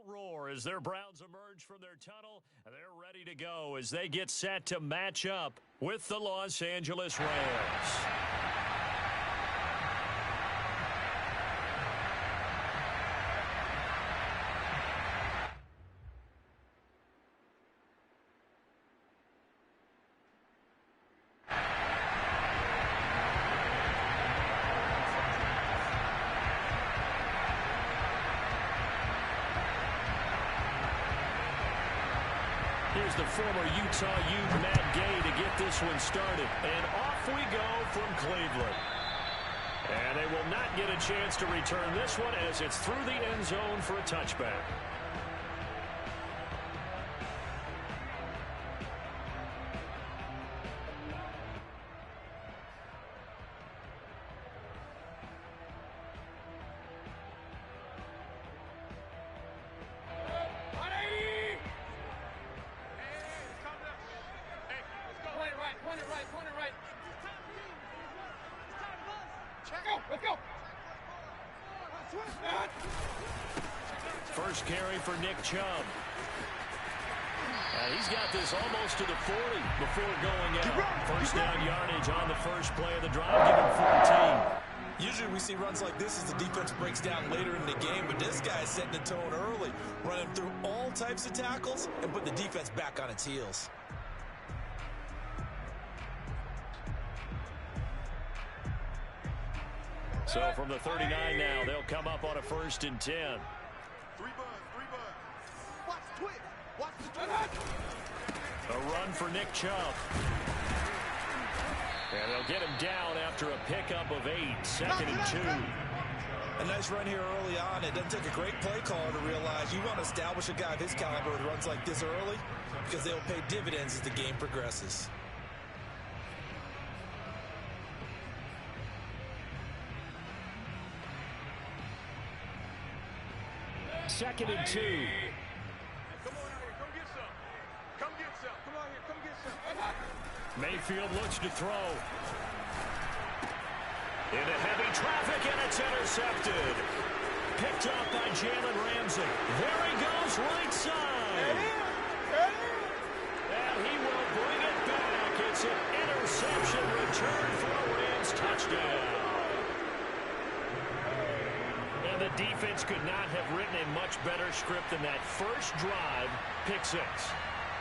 roar as their Browns emerge from their tunnel. They're ready to go as they get set to match up with the Los Angeles Rams. Here's the former Utah Ute, Matt Gay, to get this one started. And off we go from Cleveland. And they will not get a chance to return this one as it's through the end zone for a touchback. First carry for Nick Chubb. And he's got this almost to the 40 before going out. First down yardage on the first play of the drive, give him 14. Usually we see runs like this as the defense breaks down later in the game, but this guy is setting the tone early, running through all types of tackles and put the defense back on its heels. So from the 39 now, they'll come up on a 1st and 10. A run for Nick Chubb. And they'll get him down after a pickup of 8, 2nd and 2. A nice run here early on. It doesn't take a great play caller to realize you want to establish a guy of his caliber with runs like this early because they'll pay dividends as the game progresses. Second and 2. Come on out here. Come get some. Come get some. Come on here. Come get some. Mayfield looks to throw. Into heavy traffic, and it's intercepted. Picked up by Jalen Ramsey. There he goes, right side. And he will bring it back. It's an interception return for a Rams touchdown. And the defense could not have written a much better script than that first drive, pick 6.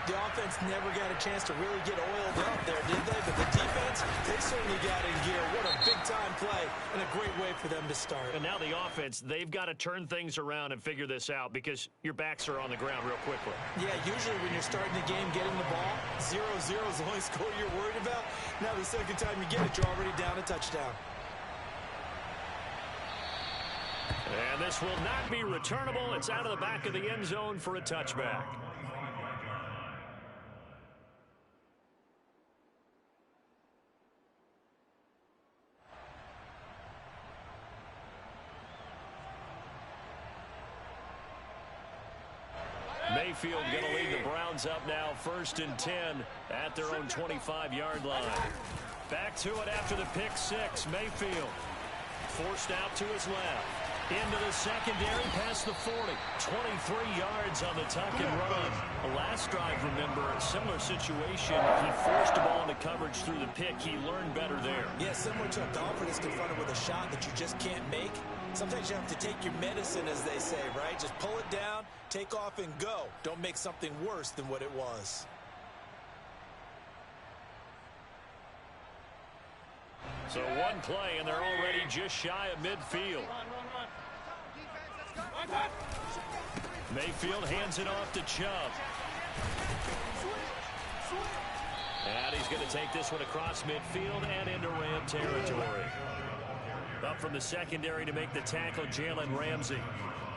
The offense never got a chance to really get oiled up there, did they? But the defense, they certainly got in gear. What a big-time play and a great way for them to start. And now the offense, they've got to turn things around and figure this out because your backs are on the ground real quickly. Yeah, usually when you're starting the game, getting the ball, 0-0 is the only score you're worried about. Now the second time you get it, you're already down a touchdown. And this will not be returnable. It's out of the back of the end zone for a touchback. Mayfield going to lead the Browns up now, 1st and 10 at their own 25-yard line. Back to it after the pick 6. Mayfield forced out to his left. Into the secondary, past the 40. 23 yards on the tuck and run. The last drive, remember, similar situation. He forced the ball into coverage through the pick. He learned better there. Yeah, similar to a golfer that's confronted with a shot that you just can't make. Sometimes you have to take your medicine, as they say, right? Just pull it down, take off, and go. Don't make something worse than what it was. So one play, and they're already just shy of midfield. Mayfield hands it off to Chubb. And he's going to take this one across midfield and into Ram territory. Up from the secondary to make the tackle, Jalen Ramsey.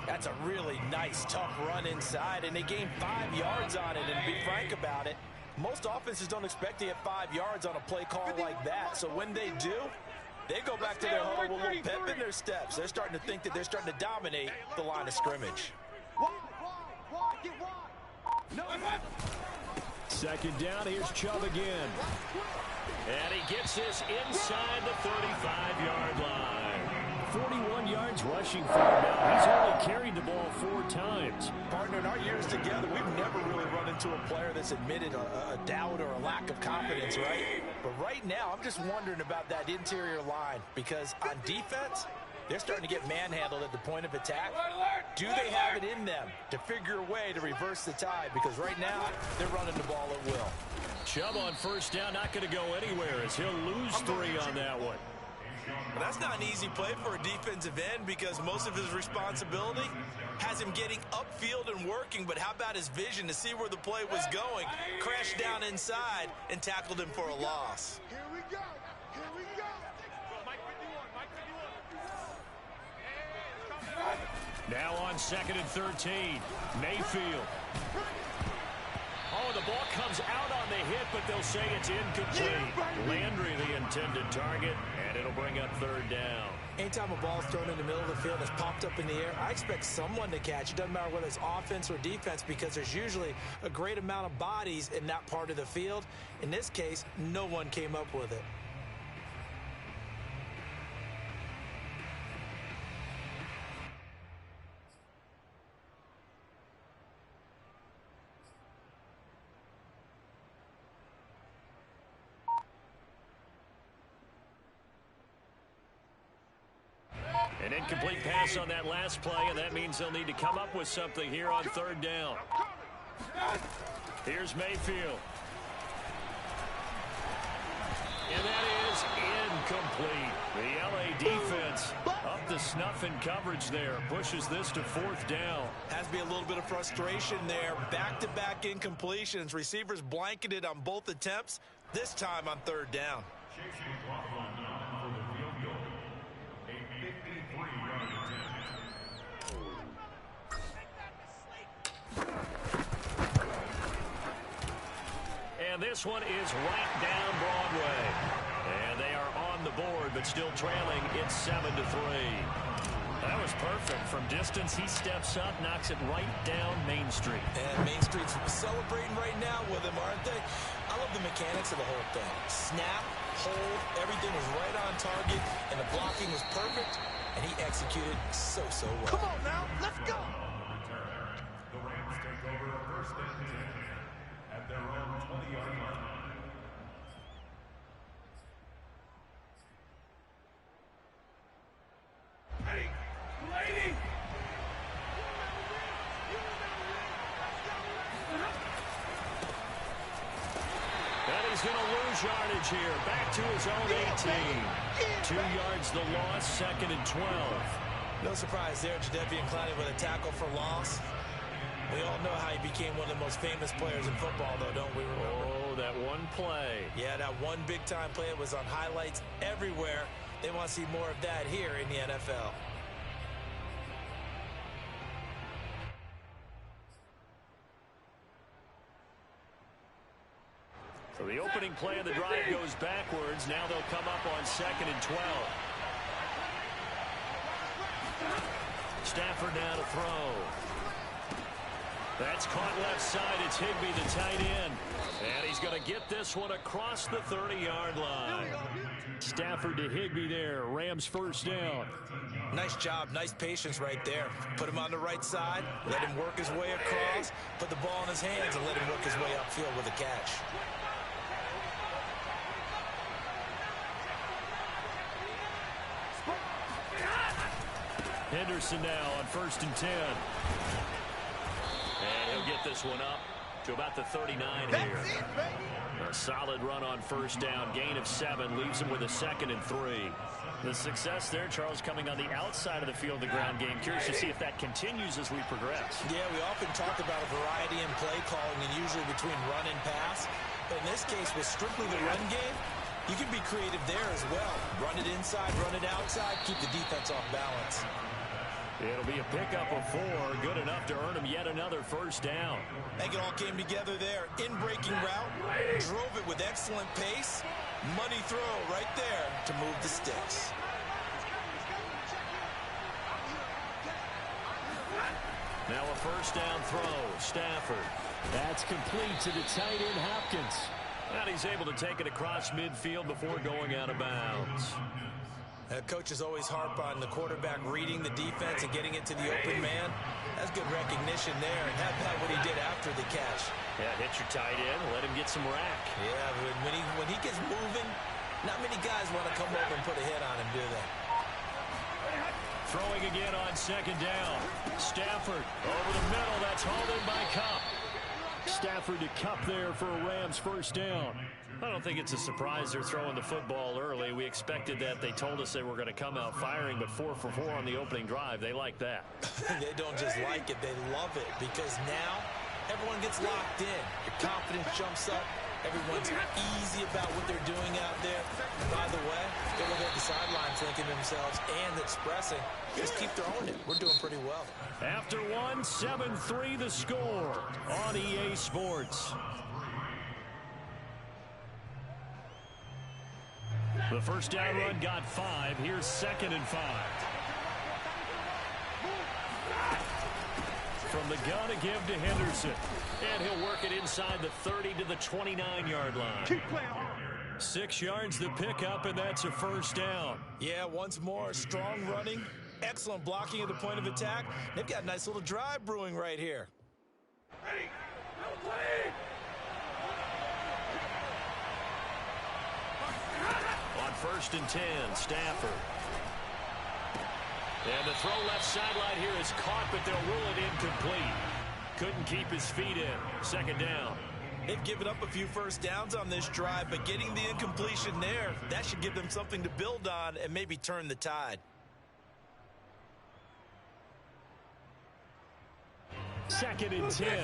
That's a really nice, tough run inside, and they gained 5 yards on it. And to be frank about it, most offenses don't expect to get 5 yards on a play call like that. So when they do, they go back to their huddle with a little pep in their steps. They're starting to think that they're starting to dominate the line of scrimmage. Second down, here's Chubb again. And he gets this inside the 35-yard line. 41 yards rushing for him now. He's only carried the ball 4 times. Partner, in our years together, we've never really run into a player that's admitted a doubt or a lack of confidence, right? But right now, I'm just wondering about that interior line, because on defense, they're starting to get manhandled at the point of attack. Do they have it in them to figure a way to reverse the tide? Because right now, they're running the ball at will. Chubb on first down, not going to go anywhere as he'll lose 3 on that one. Well, that's not an easy play for a defensive end because most of his responsibility has him getting upfield and working. But how about his vision to see where the play was going? Crashed down inside and tackled him for a loss. Here we go. Here we go. Mike 51. Mike 51. Now on 2nd and 13. Mayfield. Oh, the ball comes out on the hit, but they'll say it's incomplete. Landry, the intended target, and it'll bring up 3rd down. Anytime a ball's thrown in the middle of the field and it's popped up in the air, I expect someone to catch. It doesn't matter whether it's offense or defense because there's usually a great amount of bodies in that part of the field. In this case, no one came up with it. An incomplete pass on that last play, and that means they'll need to come up with something here on 3rd down. Here's Mayfield. And that is incomplete. The LA defense up to snuff in coverage there. Pushes this to 4th down. Has to be a little bit of frustration there. Back-to-back incompletions. Receivers blanketed on both attempts, this time on 3rd down. And this one is right down Broadway. And they are on the board, but still trailing. It's 7-3. That was perfect. From distance, he steps up, knocks it right down Main Street. And Main Street's celebrating right now with him, aren't they? I love the mechanics of the whole thing. Snap, hold, everything was right on target, and the blocking was perfect, and he executed so well. Come on now, let's go. The Rams take over 1st and 10 at their own 20-yard line. Hey, lady. And he's going to lose yardage here. Back to his own 18. 2 yards the loss, 2nd and 12. No surprise there, Jadeveon Clowney with a tackle for loss. We all know how he became one of the most famous players in football, though, don't we remember? Oh, that one play. Yeah, that one big-time play. It was on highlights everywhere. They want to see more of that here in the NFL. So the opening play of the drive goes backwards. Now they'll come up on 2nd and 12. Stafford now to throw. That's caught left side. It's Higbee, the tight end. And he's going to get this one across the 30-yard line. Stafford to Higbee there. Rams 1st down. Nice job. Nice patience right there. Put him on the right side. Let him work his way across. Put the ball in his hands and let him work his way upfield with a catch. Henderson now on 1st and 10. And he'll get this one up to about the 39 here. A solid run on 1st down. Gain of 7 leaves him with a 2nd and 3. The success there, Charles, coming on the outside of the field, the ground game. Curious to see if that continues as we progress. Yeah, we often talk about a variety in play calling and usually between run and pass. But in this case, with strictly the run game, you can be creative there as well. Run it inside, run it outside, keep the defense off balance. It'll be a pickup of 4, good enough to earn him yet another 1st down. I think it all came together there. In-breaking route, drove it with excellent pace. Money throw right there to move the sticks. Now a 1st down throw, Stafford. That's complete to the tight end, Hopkins. And he's able to take it across midfield before going out of bounds. Coaches always harp on the quarterback reading the defense and getting it to the open man. That's good recognition there, and that's not what he did after the catch. Yeah, hit your tight end, let him get some rack. Yeah, but when he gets moving, not many guys want to come over and put a hit on him, do they? Throwing again on second down. Stafford over the middle. That's hauled in by Cup. Stafford to Cup there for a Rams first down. I don't think it's a surprise they're throwing the football early. We expected that. They told us they were going to come out firing, but 4 for 4 on the opening drive. They like that. They don't just like it. They love it because now everyone gets locked in. Your confidence jumps up. Everyone's easy about what they're doing out there. And by the way, they look at the sideline thinking to themselves and expressing, just keep throwing it. We're doing pretty well. After one, 7-3 the score on EA Sports. The first down run got 5. Here's 2nd and 5. From the gun, a give to Henderson. And he'll work it inside the 30 to the 29-yard line. Keep playing hard. 6 yards the pickup, and that's a first down. Yeah, once more, strong running, excellent blocking at the point of attack. They've got a nice little drive brewing right here. Ready. Play. On 1st and 10, Stafford. And the throw left sideline here is caught, but they'll rule it incomplete. Couldn't keep his feet in. 2nd down. They've given up a few first downs on this drive, but getting the incompletion there, that should give them something to build on and maybe turn the tide. 2nd and 10.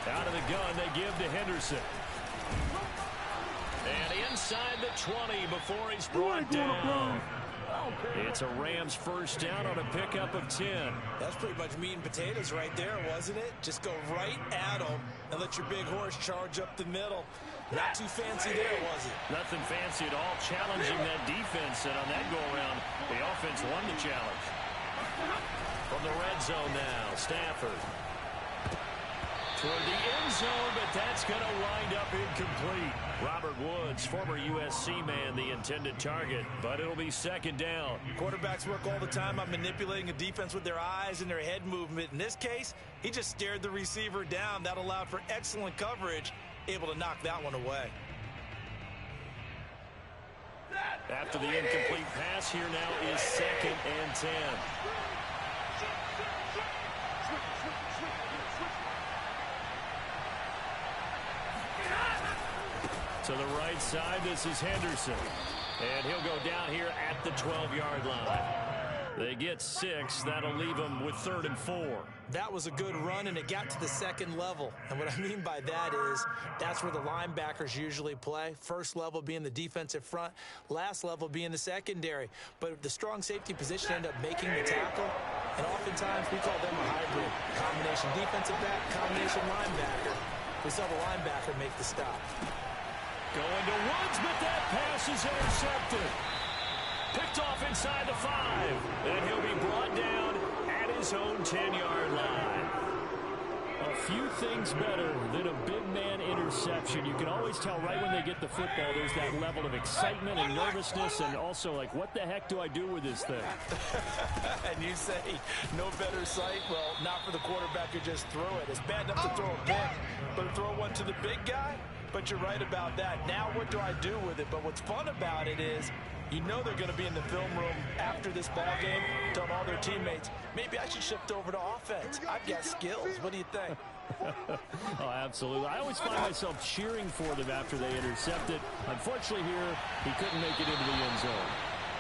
Out of the gun, they give to Henderson. And inside the 20 before he's brought down. It's a Rams first down on a pickup of 10. That's pretty much meat and potatoes right there, wasn't it? Just go right at them and let your big horse charge up the middle. Not too fancy there, was it? Nothing fancy at all, challenging that defense, and on that go-around, the offense won the challenge. From the red zone now, Stafford. Toward the end zone, but that's going to wind up incomplete. Robert Woods, former USC man, the intended target, but it'll be 2nd down. Quarterbacks work all the time on manipulating a defense with their eyes and their head movement. In this case, he just stared the receiver down. That allowed for excellent coverage, able to knock that one away. After the incomplete pass, here now is 2nd and 10. To the right side, this is Henderson. And he'll go down here at the 12-yard line. They get 6. That'll leave them with 3rd and 4. That was a good run, and it got to the 2nd level. And what I mean by that is that's where the linebackers usually play. First level being the defensive front, last level being the secondary. But the strong safety position ended up making the tackle, and oftentimes we call them a hybrid. Combination defensive back, combination linebacker. We saw the linebacker make the stop. Going to Woods, but that pass is intercepted. Picked off inside the 5. And he'll be brought down at his own 10-yard line. A few things better than a big man interception. You can always tell right when they get the football, there's that level of excitement and nervousness, and also like, what the heck do I do with this thing? And you say, no better sight? Well, not for the quarterback who just threw it. It's bad enough to throw a pick, but to throw one to the big guy? But you're right about that. Now what do I do with it? But what's fun about it is you know they're going to be in the film room after this ball game, telling all their teammates, maybe I should shift over to offense. I've got skills. What do you think? Oh, absolutely. I always find myself cheering for them after they intercept it. Unfortunately here, he couldn't make it into the end zone.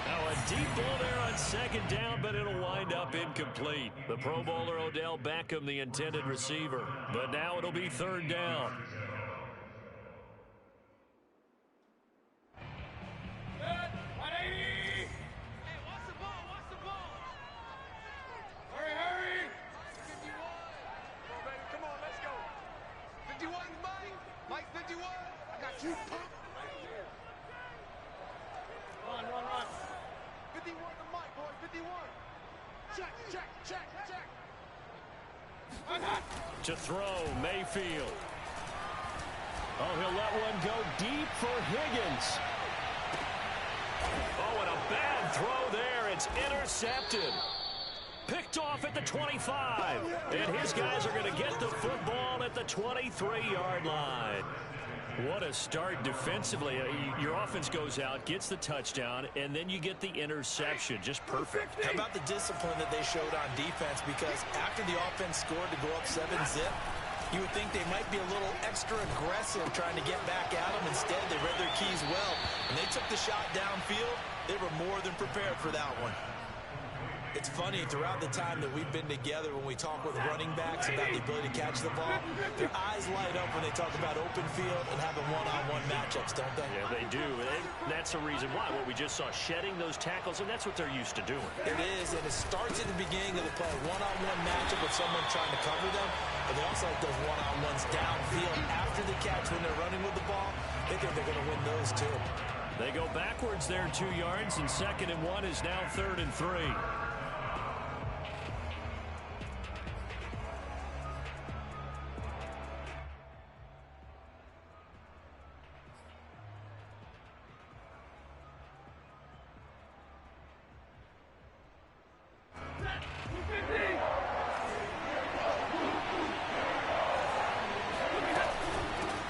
Now a deep ball there on 2nd down, but it'll wind up incomplete. The Pro Bowler Odell Beckham, the intended receiver. But now it'll be 3rd down. To throw, Mayfield. Oh, he'll let one go deep for Higgins. Oh, and a bad throw there. It's intercepted. Picked off at the 25. And his guys are going to get the football at the 23-yard line. What a start defensively. Your offense goes out, gets the touchdown, and then you get the interception. Just perfect. How about the discipline that they showed on defense? Because after the offense scored to go up 7-zip, you would think they might be a little extra aggressive trying to get back at them. Instead, they read their keys well. When they took the shot downfield, they were more than prepared for that one. It's funny, throughout the time that we've been together, when we talk with running backs about the ability to catch the ball, their eyes light up when they talk about open field and having one-on-one matchups, don't they? Yeah, they do. And that's the reason why. What we just saw, shedding those tackles, and that's what they're used to doing. It is, and it starts at the beginning of the play. One-on-one matchup with someone trying to cover them, but they also like those one-on-ones downfield after the catch when they're running with the ball. They think they're going to win those, too. They go backwards there 2 yards, and 2nd and 1 is now 3rd and 3.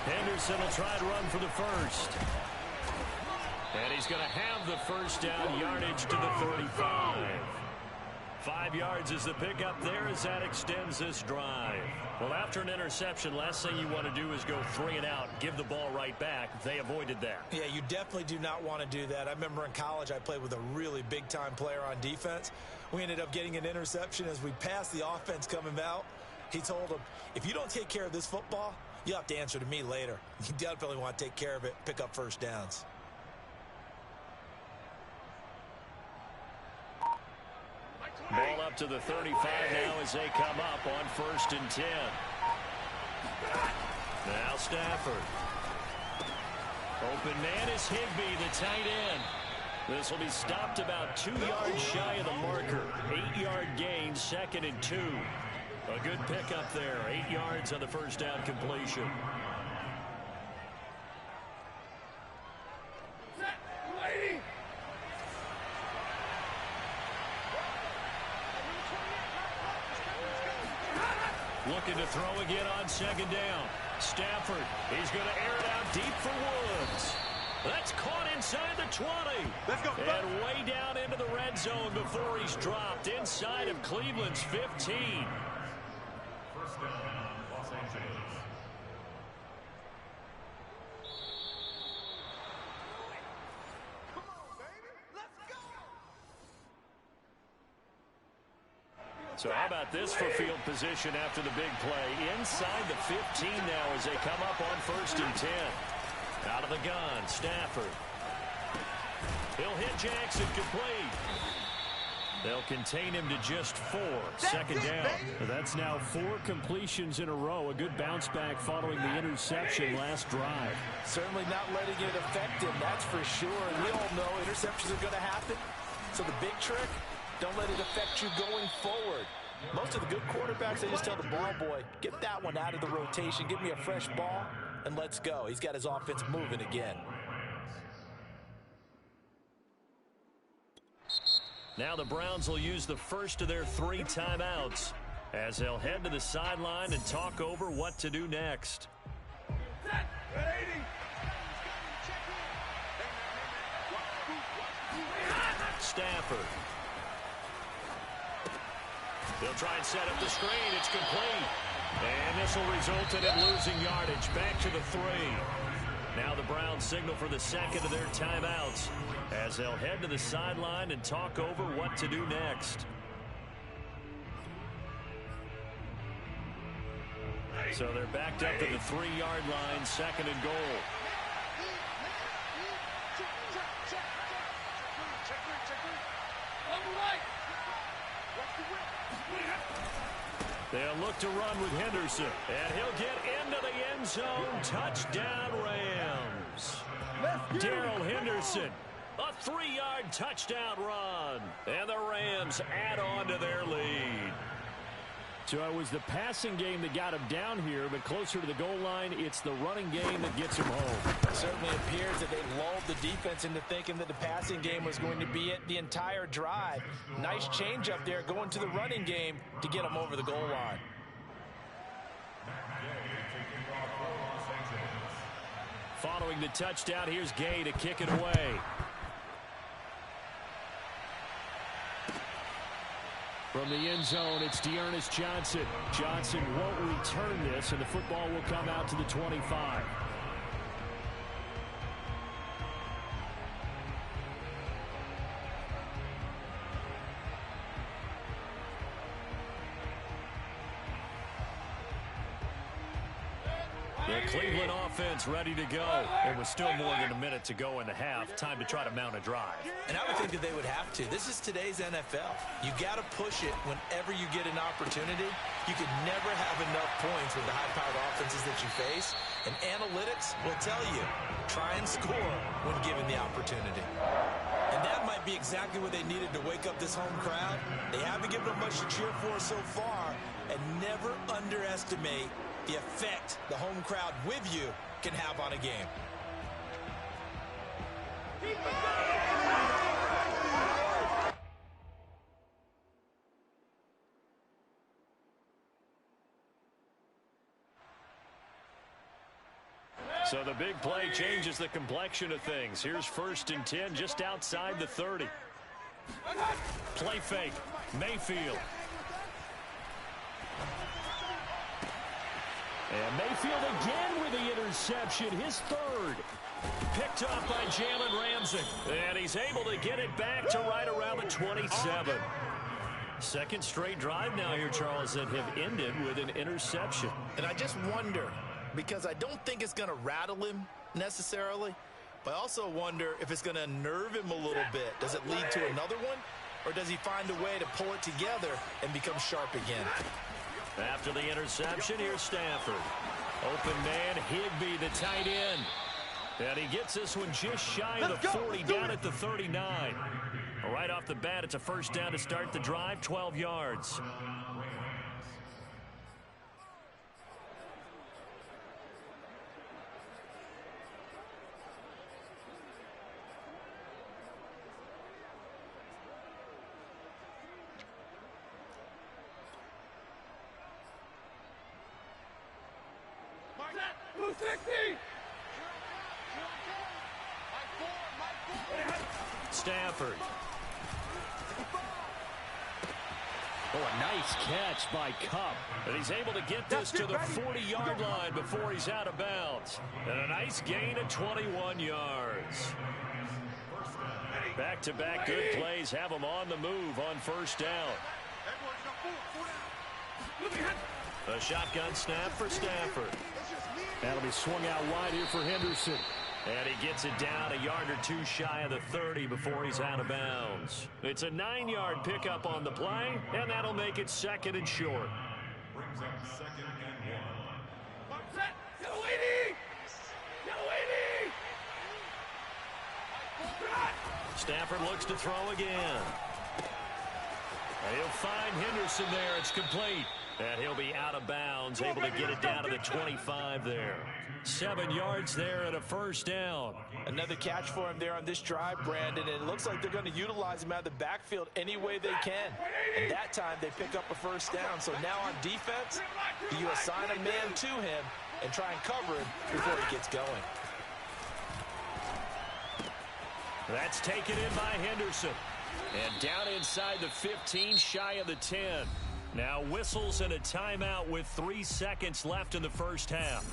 Henderson will try to run for the first. And he's going to have the first down, yardage to the 35. 5 yards is the pickup there as that extends this drive. Well, after an interception, last thing you want to do is go 3 and out, give the ball right back. They avoided that. Yeah, you definitely do not want to do that. I remember in college I played with a really big-time player on defense. We ended up getting an interception as we passed the offense coming out. He told him, if you don't take care of this football, you'll have to answer to me later. You definitely want to take care of it, pick up first downs. Ball up to the 35 now as they come up on 1st and 10. Now Stafford. Open man is Higbee, the tight end. This will be stopped about 2 yards shy of the marker. 8-yard gain, 2nd and 2. A good pickup there. 8 yards on the first down completion. Looking to throw again on 2nd down. Stafford, he's going to air it out deep for Woods. That's caught inside the 20. Let's go. And way down into the red zone before he's dropped inside of Cleveland's 15. First down, Los Angeles. So how about this for field position after the big play? Inside the 15 now as they come up on 1st and 10. Out of the gun, Stafford. He'll hit Jackson complete. They'll contain him to just 4. 2nd down. That's now 4 completions in a row. A good bounce back following the interception last drive. Certainly not letting it affect him, that's for sure. And we all know interceptions are going to happen. So the big trick, don't let it affect you going forward. Most of the good quarterbacks, they just tell the ball boy, get that one out of the rotation, give me a fresh ball, and let's go. He's got his offense moving again. Now the Browns will use the first of their 3 timeouts as they'll head to the sideline and talk over what to do next. Stafford. They'll try and set up the screen. It's complete. And this will result in it losing yardage. Back to the 3. Now the Browns signal for the 2nd of their timeouts as they'll head to the sideline and talk over what to do next. So they're backed up to the 3-yard line, 2nd and goal. They'll look to run with Henderson, and he'll get into the end zone. Touchdown, Rams. Darrell Henderson, a 3-yard touchdown run, and the Rams add on to their lead. So it was the passing game that got him down here, but closer to the goal line, it's the running game that gets him home. It certainly appears that they lulled the defense into thinking that the passing game was going to be it the entire drive. Nice change up there going to the running game to get him over the goal line. Following the touchdown, here's Gay to kick it away. From the end zone, it's Dearness Johnson. Johnson won't return this, and the football will come out to the 25. The Cleveland offense ready to go. It was still more than a minute to go in the half. Time to try to mount a drive. And I would think that they would have to. This is today's NFL. You got to push it whenever you get an opportunity. You could never have enough points with the high-powered offenses that you face. And analytics will tell you, try and score when given the opportunity. And that might be exactly what they needed to wake up this home crowd. They haven't given them much to cheer for so far. And never underestimate the effect the home crowd with you can have on a game. So the big play changes the complexion of things. Here's 1st and 10 just outside the 30. Play fake. Mayfield. And Mayfield again with the interception, his 3rd. Picked off by Jalen Ramsey. And he's able to get it back to right around the 27. Second straight drive now here, Charles, that have ended with an interception. And I just wonder, because I don't think it's going to rattle him necessarily, but I also wonder if it's going to unnerve him a little bit. Does it lead to another one? Or does he find a way to pull it together and become sharp again? After the interception, here's Stafford. Open man, Higbee, the tight end. And he gets this one just shy of the 40, down at the 39. Right off the bat, it's a first down to start the drive, 12 yards. Stafford. Oh, a nice catch by Cup. And he's able to get this to the 40-yard line before he's out of bounds. And a nice gain of 21 yards. Back-to-back good plays have him on the move on first down. A shotgun snap for Stafford. That'll be swung out wide here for Henderson. And he gets it down a yard or two shy of the 30 before he's out of bounds. It's a 9-yard pickup on the play, and that'll make it 2nd and short. Brings up 2nd and 1. Stafford looks to throw again. And he'll find Henderson there. It's complete. And he'll be out of bounds, able to get it down to the 25 there. 7 yards there and a first down. Another catch for him there on this drive, Brandon, and it looks like they're going to utilize him out of the backfield any way they can. And that time they pick up a first down. So now on defense, you assign a man to him and try and cover him before he gets going. That's taken in by Henderson. And down inside the 15, shy of the 10. Now whistles and a timeout with 3 seconds left in the first half.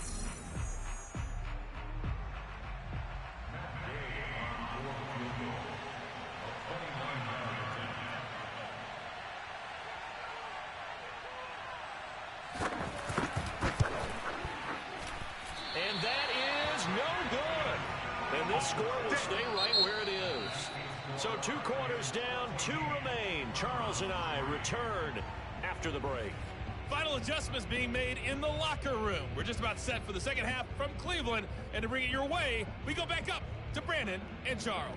And that is no good. And this score will stay right where it is. So 2 quarters down, 2 remain. Charles and I return after the break. Final adjustments being made in the locker room. We're just about set for the second half from Cleveland. And to bring it your way, we go back up to Brandon and Charles.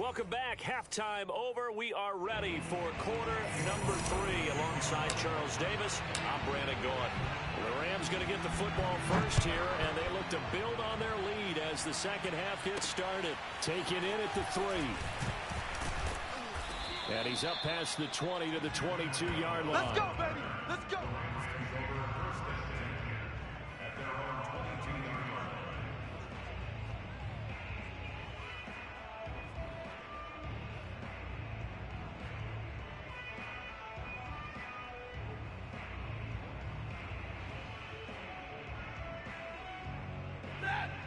Welcome back. Halftime over. We are ready for quarter number 3. Alongside Charles Davis, I'm Brandon Gaud. The Rams going to get the football first here, and they look to build on their lead as the second half gets started. Taken in at the 3. And he's up past the 20 to the 22-yard line. Let's go, baby. Let's go.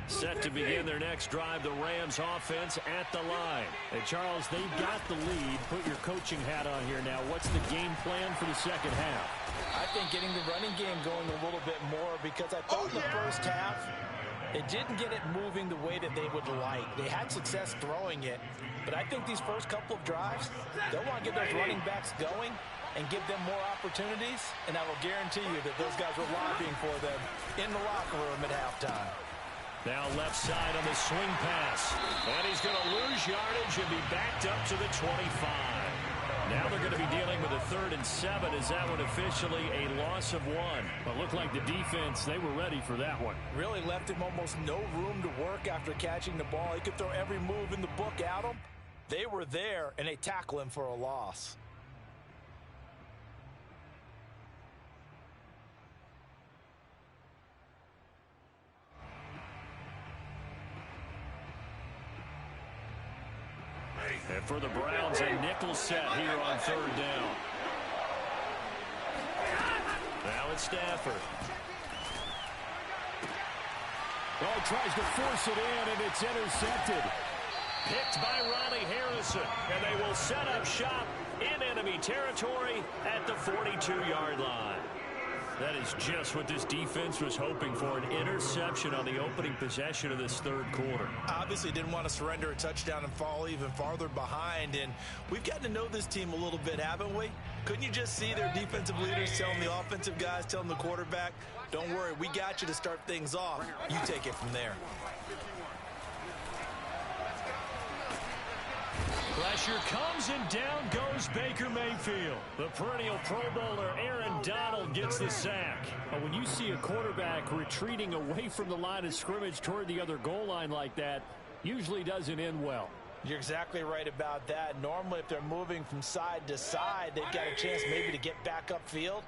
Set to begin their next drive, the Rams offense at the line. And Charles, they've got the lead. Put your coaching hat on here now. What's the game plan for the second half? I think getting the running game going a little bit more, because I thought in the first half it didn't get it moving the way that they would like. They had success throwing it, but I think these first couple of drives, they'll want to get those running backs going and give them more opportunities, and I will guarantee you that those guys were lobbying for them in the locker room at halftime. Now left side on the swing pass. And he's going to lose yardage and be backed up to the 25. Now they're going to be dealing with a 3rd and 7. Is that one officially a loss of 1? Well, it looked like the defense, they were ready for that one. Really left him almost no room to work after catching the ball. He could throw every move in the book at him. They were there, and they tackle him for a loss. And for the Browns, a nickel set here on 3rd down. Now it's Stafford. Oh, tries to force it in, and it's intercepted. Picked by Ronnie Harrison, and they will set up shop in enemy territory at the 42-yard line. That is just what this defense was hoping for, an interception on the opening possession of this 3rd quarter. Obviously didn't want to surrender a touchdown and fall even farther behind, and we've gotten to know this team a little bit, haven't we? Couldn't you just see their defensive leaders telling the offensive guys, telling the quarterback, don't worry, we got you to start things off. You take it from there. Pressure comes, and down goes Baker Mayfield. The perennial Pro Bowler Aaron Donald gets the sack. But when you see a quarterback retreating away from the line of scrimmage toward the other goal line like that, usually doesn't end well. You're exactly right about that. Normally, if they're moving from side to side, they've got a chance maybe to get back upfield.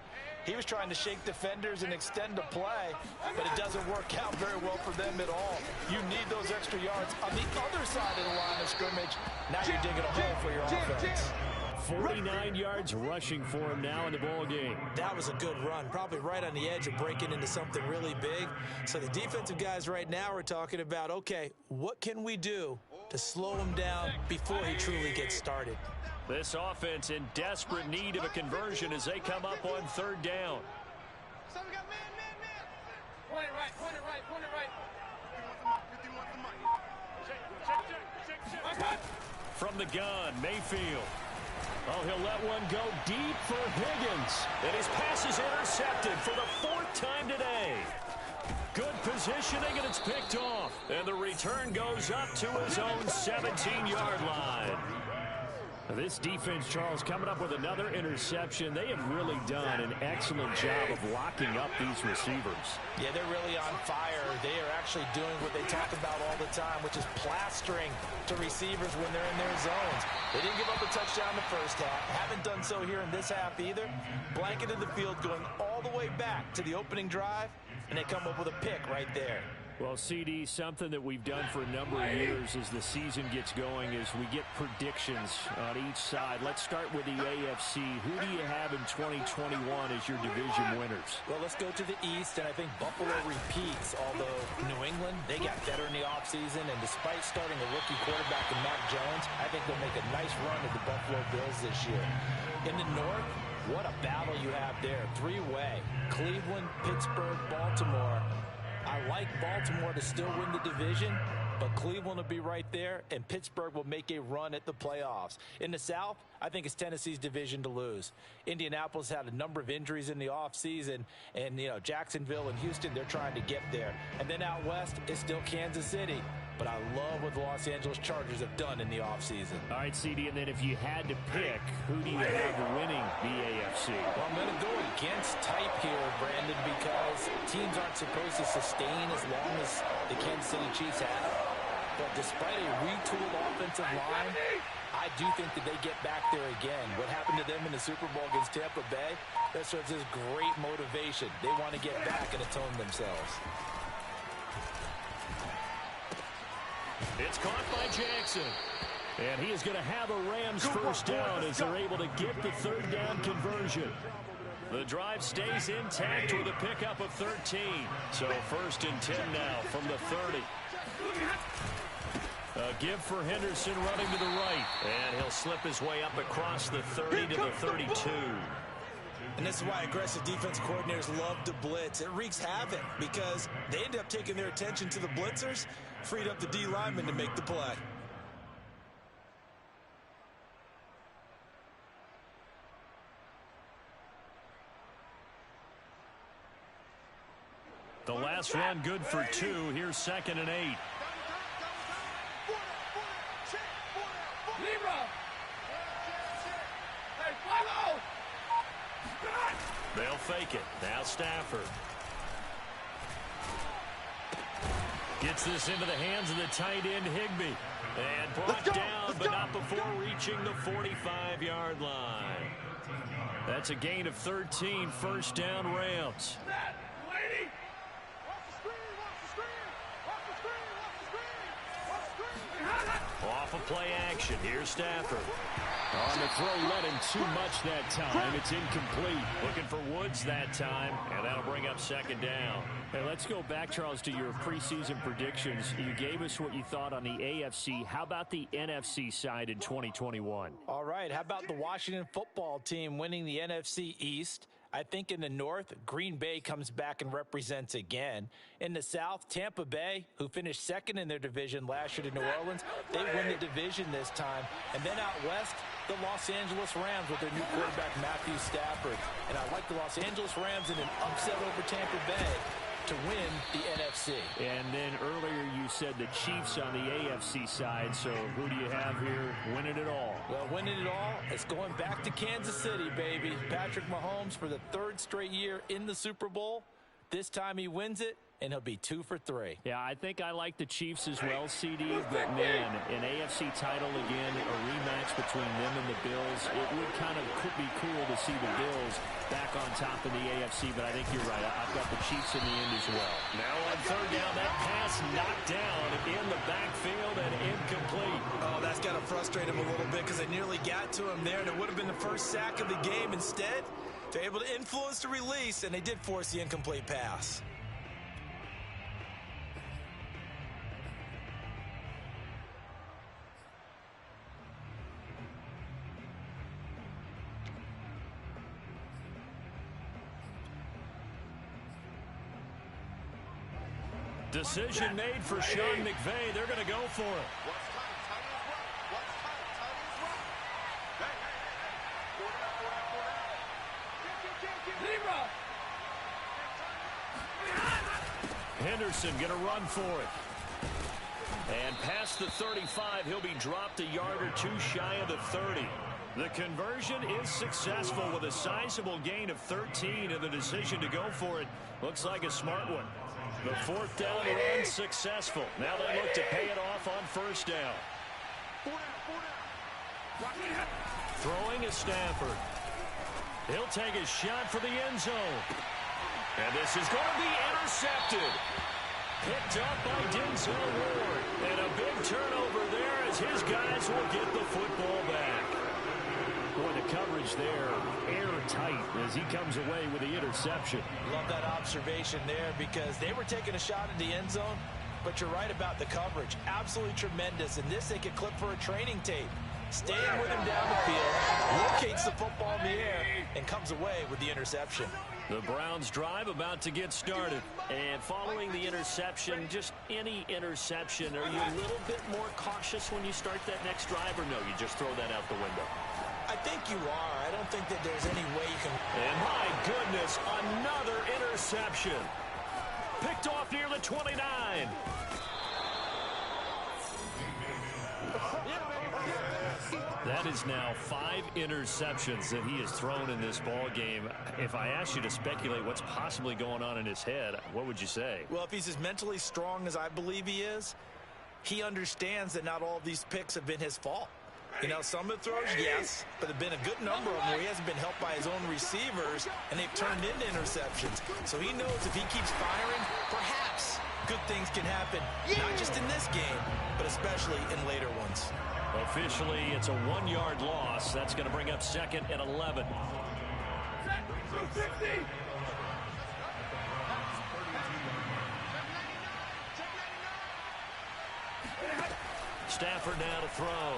He was trying to shake defenders and extend the play, but it doesn't work out very well for them at all. You need those extra yards on the other side of the line of scrimmage. Now you're digging a hole for your offense. 49 yards rushing for him now in the ball game. That was a good run, probably right on the edge of breaking into something really big. So the defensive guys right now are talking about, okay, what can we do to slow him down before he truly gets started? This offense in desperate need of a conversion as they come up on 3rd down. So we got man. Point it right. Check. From the gun, Mayfield. Oh, he'll let one go deep for Higgins. And his pass is intercepted for the 4th time today. Good positioning, and it's picked off. And the return goes up to his own 17-yard line. This defense, Charles, coming up with another interception. They have really done an excellent job of locking up these receivers. Yeah, they're really on fire. They are actually doing what they talk about all the time, which is plastering to receivers when they're in their zones. They didn't give up a touchdown the first half. Haven't done so here in this half either. Blanketed the field going all the way back to the opening drive, and they come up with a pick right there. Well, CD, something that we've done for a number of years as the season gets going is we get predictions on each side. Let's start with the AFC. Who do you have in 2021 as your division winners? Well, let's go to the East, and I think Buffalo repeats, although New England, they got better in the offseason, and despite starting a rookie quarterback in Mac Jones, I think they'll make a nice run at the Buffalo Bills this year. In the North, what a battle you have there. 3-way. Cleveland, Pittsburgh, Baltimore. I like Baltimore to still win the division, but Cleveland will be right there, and Pittsburgh will make a run at the playoffs. In the South, I think it's Tennessee's division to lose. Indianapolis had a number of injuries in the offseason, and, Jacksonville and Houston, they're trying to get there. And then out West, it's still Kansas City. but I love what the Los Angeles Chargers have done in the offseason. All right, CD, and then if you had to pick, who do you have winning the AFC? Well, I'm going to go against type here, Brandon, because teams aren't supposed to sustain as long as the Kansas City Chiefs have. But despite a retooled offensive line, I do think that they get back there again. What happened to them in the Super Bowl against Tampa Bay, that serves as great motivation. They want to get back and atone themselves. It's caught by Jackson. And he is going to have a Rams first down as they're able to get the third down conversion. The drive stays intact with a pickup of 13. So first and 10 now from the 30. A give for Henderson running to the right. And he'll slip his way up across the 30 to the 32. And this is why aggressive defensive coordinators love to blitz. It wreaks havoc because they end up taking their attention to the blitzers, freed up the D lineman to make the play. The last run good for 2. Here's 2nd and 8. They'll fake it. Now Stafford. Gets this into the hands of the tight end, Higbee. And brought down, but not before reaching the 45-yard line. That's a gain of 13. First down, Rams. Off of play action. Here's Stafford. On the throw, led him too much that time. It's incomplete. Looking for Woods that time, and that'll bring up 2nd down. Hey, let's go back, Charles, to your preseason predictions. You gave us what you thought on the AFC. How about the NFC side in 2021? All right, how about the Washington football team winning the NFC East? I think in the North, Green Bay comes back and represents again. In the South, Tampa Bay, who finished 2nd in their division last year to New Orleans, they win the division this time. And then out West, the Los Angeles Rams with their new quarterback, Matthew Stafford. And I like the Los Angeles Rams in an upset over Tampa Bay to win the NFC. And then earlier you said the Chiefs on the AFC side, so who do you have here winning it all? Well, winning it all, it's going back to Kansas City, baby. Patrick Mahomes for the 3rd straight year in the Super Bowl. This time he wins it, and he'll be 2 for 3. Yeah, I think I like the Chiefs as well, CD, but man, an AFC title again, a rematch between them and the Bills. It would kind of be cool to see the Bills back on top in the AFC, but I think you're right. I've got the Chiefs in the end as well. Now on 3rd down, that pass knocked down in the backfield and incomplete. Oh, that's got to frustrate him a little bit because they nearly got to him there, and it would have been the first sack of the game. Instead, they're able to influence the release, and they did force the incomplete pass. Decision made for Sean McVay. They're going to go for it. Henderson going to run for it. And past the 35, he'll be dropped a yard or 2 shy of the 30. The conversion is successful with a sizable gain of 13, and the decision to go for it looks like a smart one. The 4th down run successful. Now they look to pay it off on 1st down. Throwing is Stafford. He'll take a shot for the end zone. And this is going to be intercepted. Picked up by Denzel Ward. And a big turnover there as his guys will get the football back. Boy, the coverage there, airtight as he comes away with the interception. Love that observation there because they were taking a shot at the end zone, but you're right about the coverage. Absolutely tremendous. And this they could clip for a training tape. Staying with him down the field, locates the football in the air, and comes away with the interception. The Browns drive about to get started. And following the interception, just any interception, are you a little bit more cautious when you start that next drive, or no, you just throw that out the window? I think you are. I don't think that there's any way you can. And my goodness, another interception. Picked off near the 29. That is now 5 interceptions that he has thrown in this ball game. If I asked you to speculate what's possibly going on in his head, what would you say? Well, if he's as mentally strong as I believe he is, he understands that not all of these picks have been his fault. You know, some of the throws, yes, but there have been a good number of them where he hasn't been helped by his own receivers, and they've turned into interceptions. So he knows if he keeps firing, perhaps good things can happen, not just in this game, but especially in later ones. Officially, it's a 1-yard loss. That's going to bring up 2nd and 11. Stafford now to throw.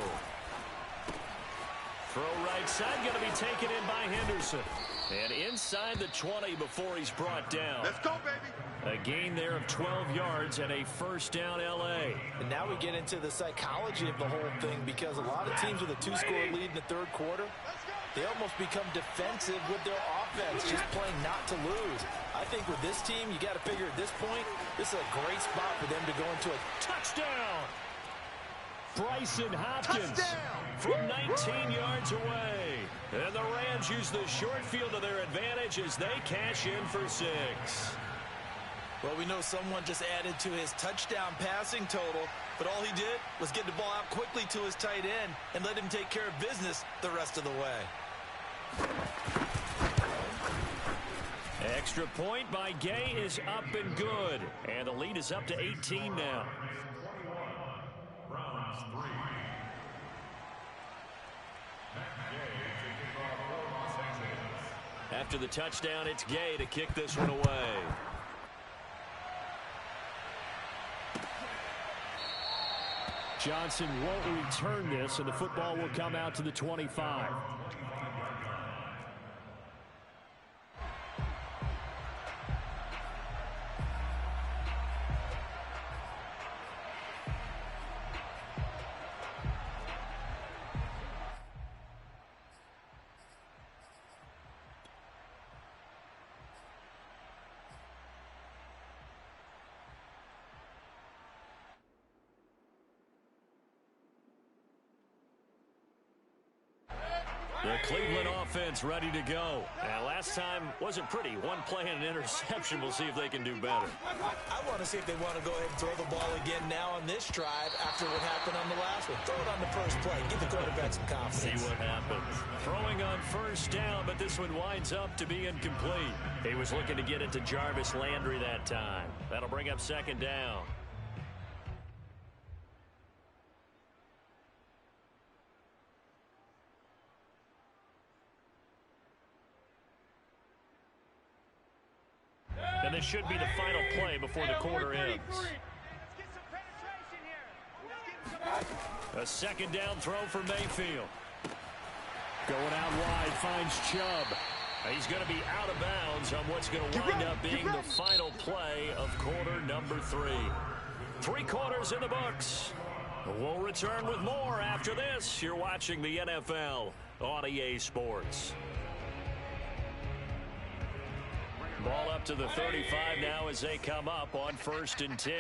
Throw right side, going to be taken in by Henderson. And inside the 20 before he's brought down. Let's go, baby. A gain there of 12 yards and a first down L.A. And now we get into the psychology of the whole thing, because a lot of teams with a 2-score lead in the third quarter, they almost become defensive with their offense, just playing not to lose. I think with this team, you got to figure at this point, this is a great spot for them to go into a touchdown. Bryson Hopkins from 19 yards away. And the Rams use the short field to their advantage as they cash in for 6. Well, we know someone just added to his touchdown passing total, but all he did was get the ball out quickly to his tight end and let him take care of business the rest of the way. Extra point by Gay is up and good. And the lead is up to 18 now. After the touchdown, it's Gay to kick this one away. Johnson won't return this, and the football will come out to the 25. The Cleveland offense ready to go. Now, last time wasn't pretty. One play and an interception. We'll see if they can do better. I want to see if they want to go ahead and throw the ball again now on this drive after what happened on the last one. Throw it on the first play. Give the quarterback some confidence. See what happens. Throwing on first down, but this one winds up to be incomplete. He was looking to get it to Jarvis Landry that time. That'll bring up 2nd down. And this should be the final play before the quarter ends. A 2nd down throw for Mayfield. Going out wide, finds Chubb. He's going to be out of bounds on what's going to wind up being the final play of quarter number 3. 3 quarters in the books. We'll return with more after this. You're watching the NFL on EA Sports. Ball up to the 35 now as they come up on 1st and 10.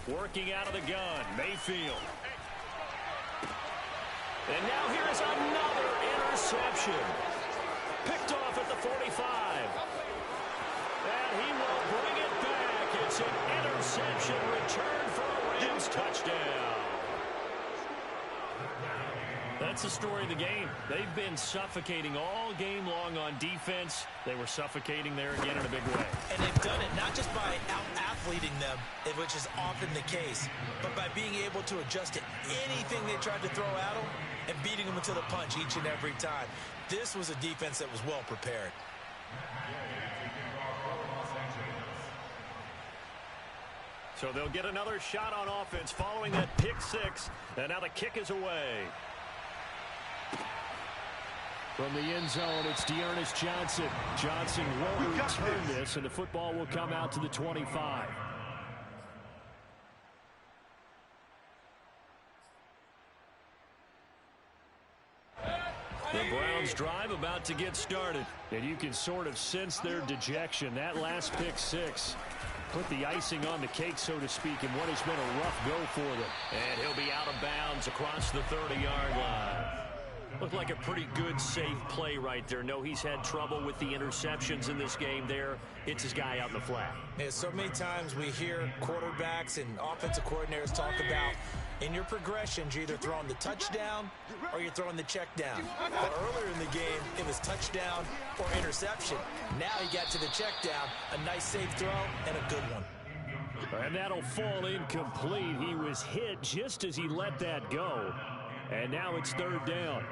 Working out of the gun, Mayfield. And now here is another interception. Picked off at the 45. And he will bring it back. It's an interception return for a Rams touchdown. That's the story of the game. They've been suffocating all game long on defense. They were suffocating there again in a big way. And they've done it not just by out-athleting them, which is often the case, but by being able to adjust to anything they tried to throw at them and beating them into the punch each and every time. This was a defense that was well prepared. So they'll get another shot on offense following that pick 6, and now the kick is away. From the end zone, it's Dearness Johnson. Johnson won't return this, and the football will come out to the 25. The Browns drive about to get started. And you can sort of sense their dejection. That last pick six put the icing on the cake, so to speak, in what has been a rough go for them. And he'll be out of bounds across the 30-yard line. Looked like a pretty good, safe play right there. No, he's had trouble with the interceptions in this game there. Hits his guy out in the flat. Yeah, so many times we hear quarterbacks and offensive coordinators talk about in your progressions, you're either throwing the touchdown or you're throwing the check down. But earlier in the game, it was touchdown or interception. Now he got to the check down, a nice safe throw, and a good one. And that'll fall incomplete. He was hit just as he let that go. And now it's third down.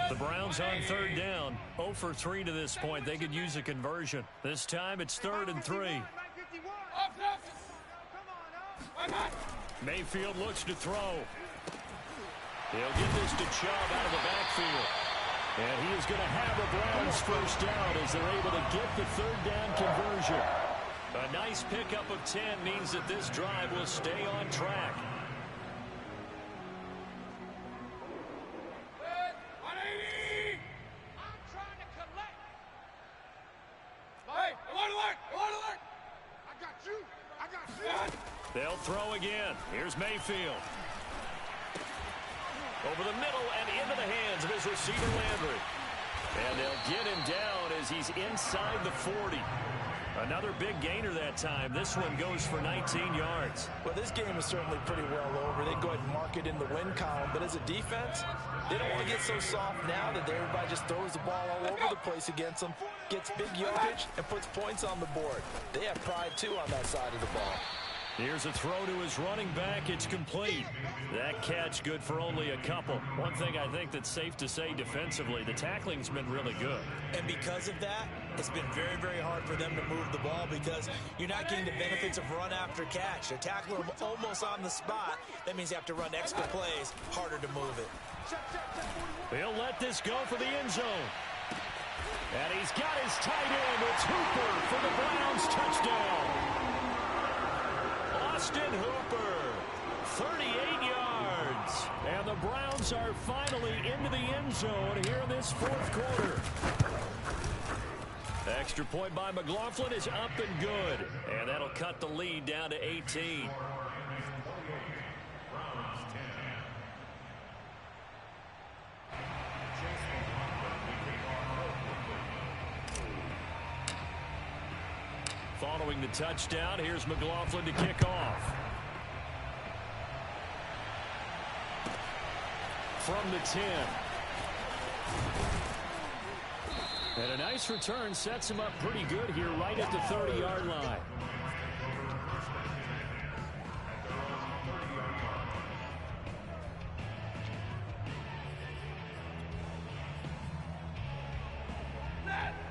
The Browns on third down. 0 for 3 to this point. They could use a conversion. This time it's 3rd and 3. Mayfield looks to throw. He'll get this to Chubb out of the backfield. And he is going to have the Browns first down as they're able to get the third down conversion. A nice pickup of 10 means that this drive will stay on track. They'll throw again. Here's Mayfield. Over the middle and into the hands of his receiver, Landry. And they'll get him down as he's inside the 40. Another big gainer that time. This one goes for 19 yards. Well, this game is certainly pretty well over. They go ahead and mark it in the win column. But as a defense, they don't want to get so soft now that everybody just throws the ball all over the place against them, gets big yardage, and puts points on the board. They have pride, too, on that side of the ball. Here's a throw to his running back. It's complete. That catch good for only a couple. One thing I think that's safe to say defensively, the tackling's been really good. And because of that, it's been very, very hard for them to move the ball because you're not getting the benefits of run after catch. They're tackling them almost on the spot. That means you have to run extra plays, harder to move it. They'll let this go for the end zone. And he's got his tight end. It's Hooper for the Browns touchdown. Austin Hooper, 38 yards. And the Browns are finally into the end zone here in this fourth quarter. Extra point by McLaughlin is up and good. And that'll cut the lead down to 18. Following the touchdown, here's McLaughlin to kick off. From the 10. And a nice return sets him up pretty good here right at the 30-yard line.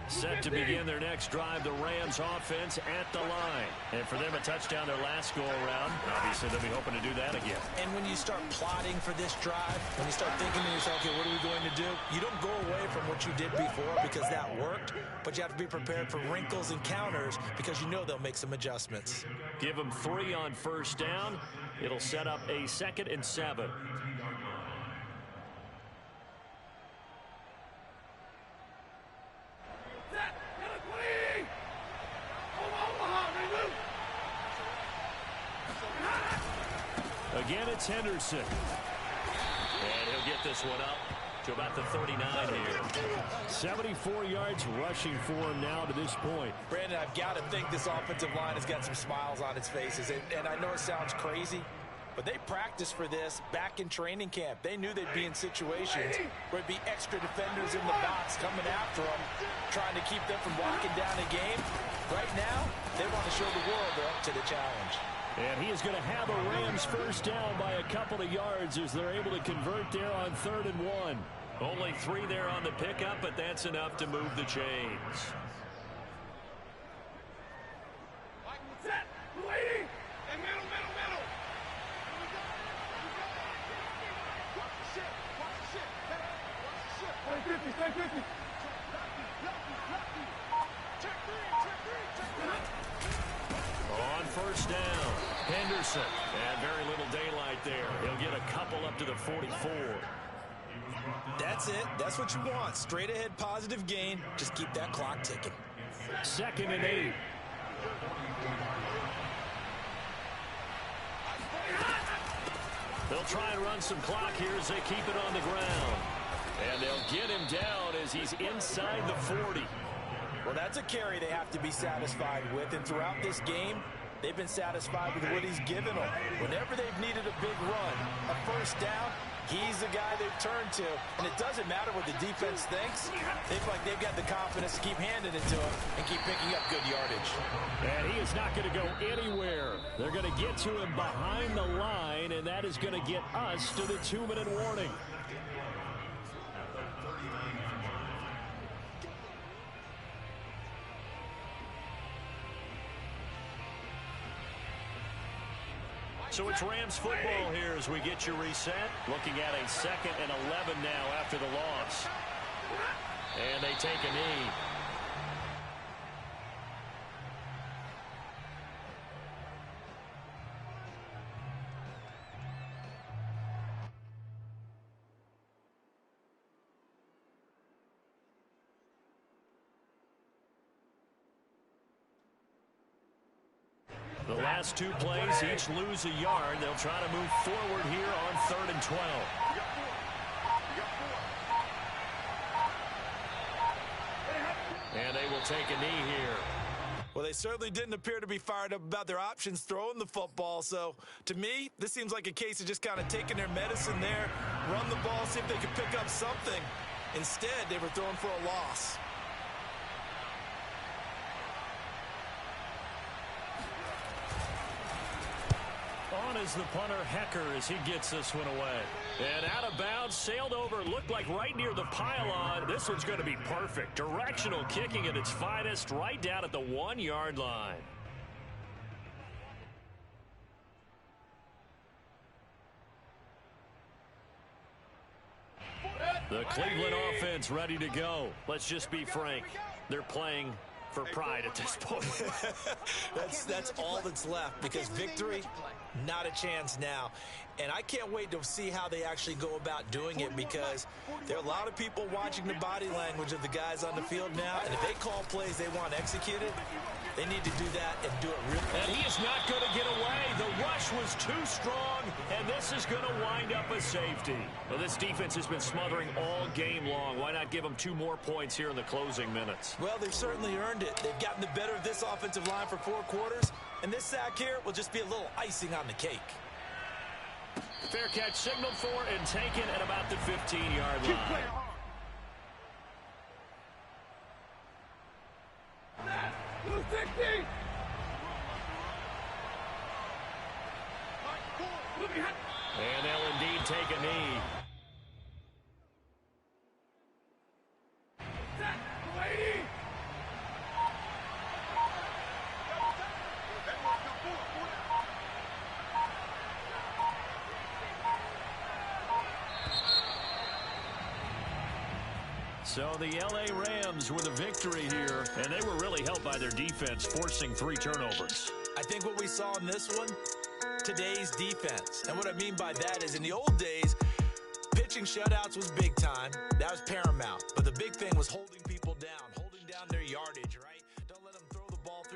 Set to begin their next drive, the Rams offense at the line. And for them, a touchdown their last go-around. Obviously, they'll be hoping to do that again. And when you start plotting for this drive, when you start thinking to yourself, okay, what are we going to do? You don't go away from what you did before because that worked, but you have to be prepared for wrinkles and counters because you know they'll make some adjustments. Give them 3 on first down. It'll set up a 2nd and 7. Again, it's Henderson. And he'll get this one up to about the 39 here. 74 yards rushing for him now to this point. Brandon, I've got to think this offensive line has got some smiles on its faces. And I know it sounds crazy, but they practiced for this back in training camp. They knew they'd be in situations where it'd be extra defenders in the box coming after them, trying to keep them from locking down a game. Right now, they want to show the world they're up to the challenge. And he is going to have the Rams first down by a couple of yards as they're able to convert there on 3rd and 1. Only 3 there on the pickup, but that's enough to move the chains. On first down, Henderson. And very little daylight there. He'll get a couple up to the 44. That's it. That's what you want. Straight ahead positive gain. Just keep that clock ticking. 2nd and 8. They'll try and run some clock here as they keep it on the ground. And they'll get him down as he's inside the 40. Well, that's a carry they have to be satisfied with. And throughout this game, they've been satisfied with what he's given them. Whenever they've needed a big run, a first down, he's the guy they've turned to. And it doesn't matter what the defense thinks. They feel like they've got the confidence to keep handing it to him and keep picking up good yardage. And he is not going to go anywhere. They're going to get to him behind the line, and that is going to get us to the 2-minute warning. So it's Rams football here as we get you reset. Looking at a 2nd and 11 now after the loss. And they take a knee. The last 2 plays, each lose a yard. They'll try to move forward here on 3rd and 12. And they will take a knee here. Well, they certainly didn't appear to be fired up about their options throwing the football. So, to me, this seems like a case of just kind of taking their medicine there, run the ball, see if they could pick up something. Instead, they were throwing for a loss. On is the punter, Hecker, as he gets this one away. And out of bounds, sailed over, looked like right near the pylon. This one's going to be perfect. Directional kicking at its finest, right down at the 1-yard line. The Cleveland offense ready to go. Let's just be frank. They're playing for pride at this point. That's all that's left, because victory, not a chance now. And I can't wait to see how they actually go about doing it, because there are a lot of people watching the body language of the guys on the field now, and if they call plays they want executed, they need to do that and do it really well. And he is not going to get away. The rush was too strong, and this is going to wind up a safety. Well, this defense has been smothering all game long. Why not give them 2 more points here in the closing minutes? Well, they've certainly earned it. They've gotten the better of this offensive line for 4 quarters, and this sack here will just be a little icing on the cake. Fair catch signaled for and taken at about the 15-yard line. And they'll indeed take a knee. So the L.A. Rams with a victory here, and they were really helped by their defense, forcing 3 turnovers. I think what we saw in this one, today's defense. And what I mean by that is, in the old days, pitching shutouts was big time. That was paramount. But the big thing was holding people